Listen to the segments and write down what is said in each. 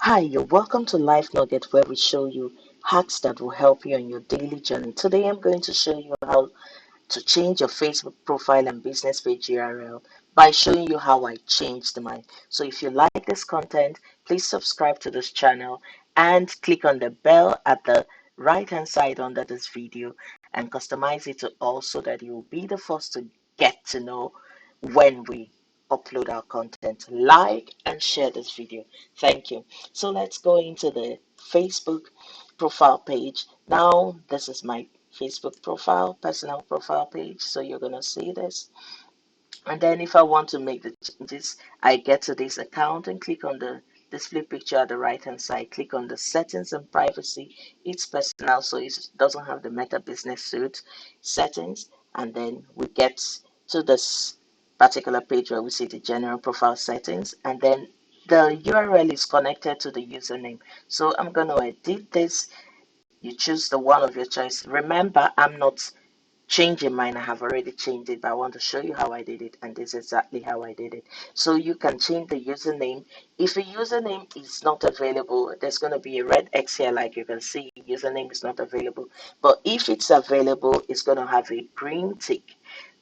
Hi, you're welcome to Life Nugget, where we show you hacks that will help you on your daily journey. Today, I'm going to show you how to change your Facebook profile and business page URL by showing you how I changed mine. So, if you like this content, please subscribe to this channel and click on the bell at the right hand side under this video and customize it to all so that you will be the first to get to know when we upload our content. Like and share this video. Thank you. So let's go into the Facebook profile page. Now this is my Facebook profile, personal profile page. So you're gonna see this. And then if I want to make the changes, I get to this account and click on the display picture at the right hand side. Click on the settings and privacy. It's personal, so it doesn't have the Meta Business Suite settings. And then we get to this particular page where we see the general profile settings. And then the URL is connected to the username. So I'm going to edit this. You choose the one of your choice. Remember, I'm not changing mine. I have already changed it, but I want to show you how I did it, and this is exactly how I did it. So you can change the username. If a username is not available, there's going to be a red X here, like you can see. Username is not available, but if it's available, it's going to have a green tick.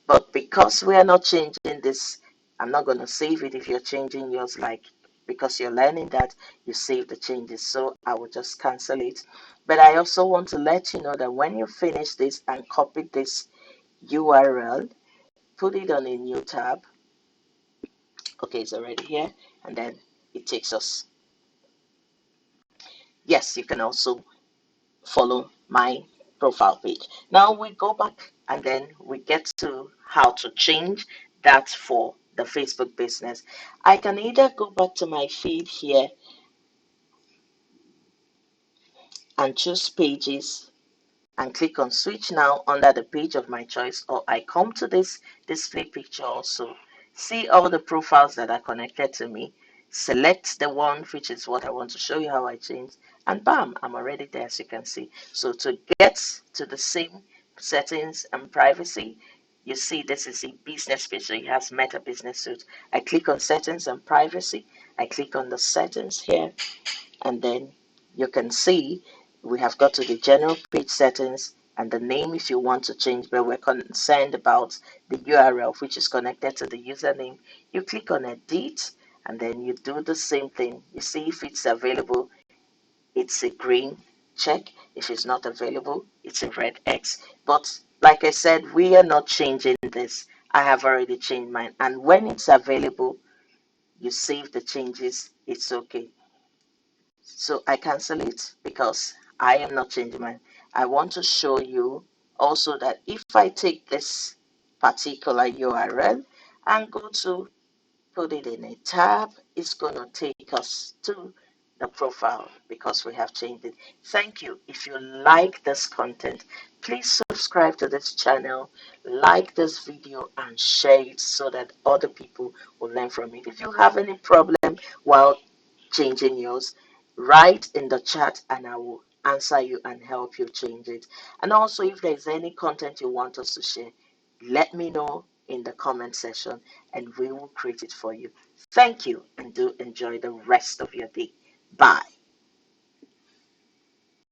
But because we are not changing this, I'm not going to save it. If you're changing yours, like, because you're learning that, you save the changes, so I will just cancel it. But I also want to let you know that when you finish this and copy this URL, put it on a new tab. Okay, it's already here, and then it takes us. Yes, you can also follow my profile page. Now we go back and then we get to how to change that for the Facebook business. I can either go back to my feed here and choose pages and click on switch now under the page of my choice, or I come to this display picture also, see all the profiles that are connected to me, select the one which is what I want to show you how I change, and bam, I'm already there, as you can see. So to get to the same settings and privacy, you see this is a business page, so it has Meta Business Suite. I click on settings and privacy, I click on the settings here, and then you can see we have got to the general page settings and the name if you want to change, but we're concerned about the URL which is connected to the username. You click on edit and then you do the same thing. You see if it's available, it's a green check. If it's not available, it's a red X. But like I said, we are not changing this. I have already changed mine, and when it's available, you save the changes. It's okay. So I cancel it because I am not changing mine. I want to show you also that if I take this particular URL and go to put it in a tab, it's going to take us to the profile because we have changed it. Thank you. If you like this content, please subscribe to this channel, like this video, and share it so that other people will learn from it. If you have any problem while changing yours, write in the chat and I will answer you and help you change it. And also, if there's any content you want us to share, let me know in the comment section and we will create it for you. Thank you and do enjoy the rest of your day. Bye.